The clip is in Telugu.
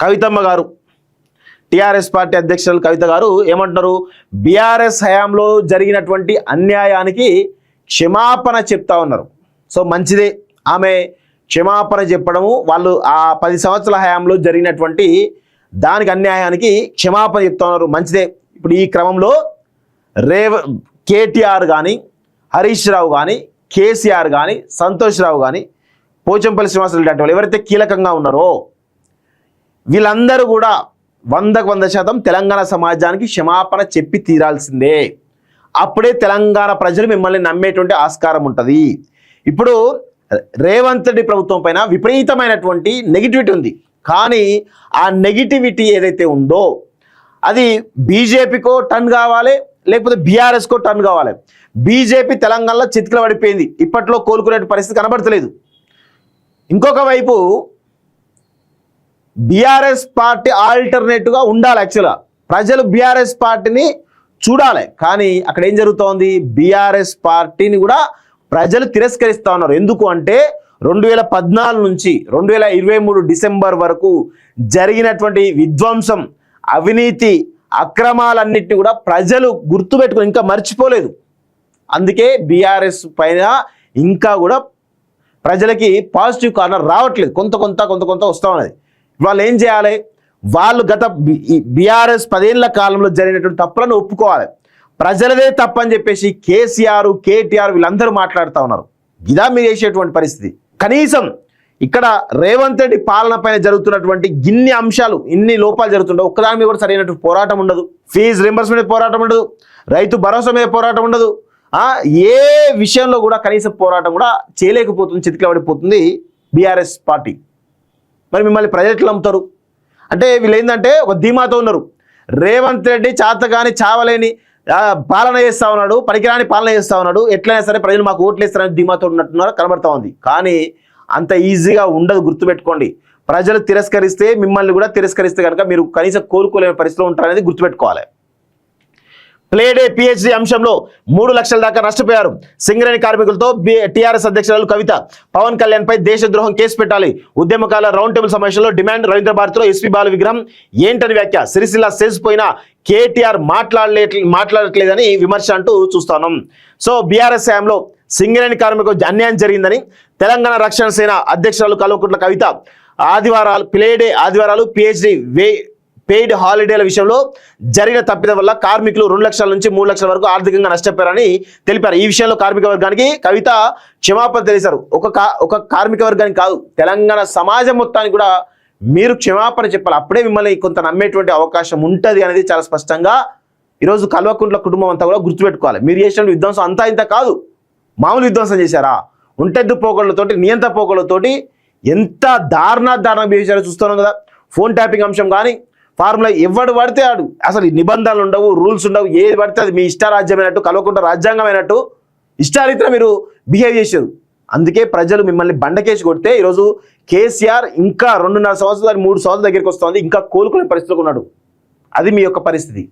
కవితమ్మ గారు, టిఆర్ఎస్ పార్టీ అధ్యక్షులు కవిత గారు ఏమంటున్నారు? బీఆర్ఎస్ హయాంలో జరిగినటువంటి అన్యాయానికి క్షమాపణ చెప్తా ఉన్నారు. సో మంచిదే, ఆమె క్షమాపణ చెప్పడము, వాళ్ళు ఆ 10 సంవత్సరాల హయాంలో జరిగినటువంటి దానికి అన్యాయానికి క్షమాపణ చెప్తా ఉన్నారు, మంచిదే. ఇప్పుడు ఈ క్రమంలో కేటీఆర్ కానీ, హరీష్ రావు కానీ, కేసీఆర్ కానీ, సంతోష్ రావు కానీ, పోచంపల్లి శ్రీనివాసరెడ్డి లాంటి వాళ్ళు ఎవరైతే కీలకంగా ఉన్నారో వీళ్ళందరూ కూడా 100% తెలంగాణ సమాజానికి క్షమాపణ చెప్పి తీరాల్సిందే. అప్పుడే తెలంగాణ ప్రజలు మిమ్మల్ని నమ్మేటువంటి ఆస్కారం ఉంటుంది. ఇప్పుడు రేవంత్ రెడ్డి ప్రభుత్వం పైన విపరీతమైనటువంటి నెగిటివిటీ ఉంది. కానీ ఆ నెగిటివిటీ ఏదైతే ఉందో అది బీజేపీకో టర్న్ కావాలి, లేకపోతే బీఆర్ఎస్కో టర్న్ కావాలి. బీజేపీ తెలంగాణలో చితికిల పడిపోయింది, ఇప్పట్లో కోలుకునే పరిస్థితి కనబడతలేదు. ఇంకొక వైపు బీఆర్ఎస్ పార్టీ ఆల్టర్నేటివ్గా ఉండాలి. యాక్చువల్గా ప్రజలు బీఆర్ఎస్ పార్టీని చూడాలి. కానీ అక్కడ ఏం జరుగుతోంది? బీఆర్ఎస్ పార్టీని కూడా ప్రజలు తిరస్కరిస్తూ ఉన్నారు. ఎందుకు అంటే 2014 నుంచి 2023 డిసెంబర్ వరకు జరిగినటువంటి విధ్వంసం, అవినీతి, అక్రమాలన్నింటినీ కూడా ప్రజలు గుర్తుపెట్టుకుని ఇంకా మర్చిపోలేదు. అందుకే బీఆర్ఎస్ పైన ఇంకా కూడా ప్రజలకి పాజిటివ్ కార్నర్ రావట్లేదు. కొంత వస్తూ ఉన్నది. వాళ్ళు ఏం చేయాలి? వాళ్ళు గత బీఆర్ఎస్ 10 ఏళ్ల కాలంలో జరిగినటువంటి తప్పులను ఒప్పుకోవాలి. ప్రజలదే తప్పని చెప్పేసి కేసీఆర్, కేటీఆర్ వీళ్ళందరూ మాట్లాడుతూ ఉన్నారు. ఇదా మీరు చేసేటువంటి పరిస్థితి. కనీసం ఇక్కడ రేవంత్ రెడ్డి పాలన పైన జరుగుతున్నటువంటి ఇన్ని అంశాలు, ఇన్ని లోపాలు జరుగుతుంటాయి, ఒక్కదాని మీద కూడా సరైనటువంటి పోరాటం ఉండదు. ఫీజు రింబర్స్మెంట్ మీద పోరాటం ఉండదు, రైతు భరోసా మీద పోరాటం ఉండదు. ఏ విషయంలో కూడా కనీసం పోరాటం కూడా చేయలేకపోతుంది, చితికిలబడిపోతుంది బీఆర్ఎస్ పార్టీ. మరి మిమ్మల్ని ప్రజలు ఎట్లా నమ్ముతారు? అంటే వీళ్ళు ఏంటంటే ఒక ధీమాతో ఉన్నారు. రేవంత్ రెడ్డి చాతగాని చావలేని పాలన చేస్తూ ఉన్నాడు, పనికిరాని పాలన చేస్తూ ఉన్నాడు, ఎట్లయినా సరే ప్రజలు మాకు ఓట్లు వేస్తారని ధీమాతో ఉన్నట్టున్నారు కనబడతా ఉంది. కానీ అంత ఈజీగా ఉండదు, గుర్తుపెట్టుకోండి. ప్రజలు తిరస్కరిస్తే, మిమ్మల్ని కూడా తిరస్కరిస్తే కనుక మీరు కనీసం కోలుకోలేని పరిస్థితిలో ఉంటారనేది గుర్తుపెట్టుకోవాలి. ప్లేడే పిహెచ్డి అంశంలో 3 లక్షల దాకా నష్టపోయారు సింగరేణి కార్మికులతో టీఆర్ఎస్ అధ్యక్షురాలు కవిత. పవన్ కళ్యాణ్ పై దేశద్రోహం కేసు పెట్టాలి. ఉద్యమకాల రౌండ్ టేబుల్ సమావేశంలో డిమాండ్. రవీంద్ర భారతిలో ఎస్పీ బాల విగ్రహం ఏంటని వ్యాఖ్య. సిరిసిల్ల సెల్సిపోయిన కేటీఆర్ మాట్లాడట్లేదని విమర్శ అంటూ చూస్తున్నాం. సో బీఆర్ఎస్ హయాంలో సింగరేణి కార్మికులకు అన్యాయం జరిగిందని తెలంగాణ రక్షణ సేన అధ్యక్షురాలు కల్వకుంట్ల కవిత ప్లేడే ఆదివారాలు పిహెచ్డి పెయిడ్ హాలిడేల విషయంలో జరిగిన తప్పిదం వల్ల కార్మికులు 2 లక్షల నుంచి 3 లక్షల వరకు ఆర్థికంగా నష్టపోయారని తెలిపారు. ఈ విషయంలో కార్మిక వర్గానికి కవిత క్షమాపణ తెలిపారు. ఒక కార్మిక వర్గానికి కాదు, తెలంగాణ సమాజం మొత్తానికి కూడా మీరు క్షమాపణ చెప్పాలి. అప్పుడే మిమ్మల్ని కొంత నమ్మేటువంటి అవకాశం ఉంటుంది అనేది చాలా స్పష్టంగా ఈరోజు కల్వకుంట్ల కుటుంబం అంతా కూడా గుర్తుపెట్టుకోవాలి. మీరు చేసిన విధ్వంసం అంతా ఇంత కాదు, మామూలు విధ్వంసం చేశారా? ఒంటెద్దు పోకళ్ళతోటి, నియంత పోకళ్ళతోటి ఎంత దారుణంగా బిహేవ్ చేశారో చూస్తున్నాం కదా. ఫోన్ ట్యాపింగ్ అంశం కానీ, ఫార్ములా ఎవడు పడితే ఆడు, అసలు నిబంధనలు ఉండవు, రూల్స్ ఉండవు, ఏది పడితే అది మీ ఇష్టారాజ్యమైనట్టు, కల్వకుంట్ల రాజ్యాంగమైనట్టు ఇష్టారీతిన మీరు బిహేవ్ చేశారు. అందుకే ప్రజలు మిమ్మల్ని బండకేసి కొడితే ఈరోజు కేసీఆర్ ఇంకా 2.5 సంవత్సరాలు 3 సంవత్సరాల దగ్గరికి వస్తుంది, ఇంకా కోలుకునే పరిస్థితిలో ఉన్నాడు. అది మీ యొక్క పరిస్థితి.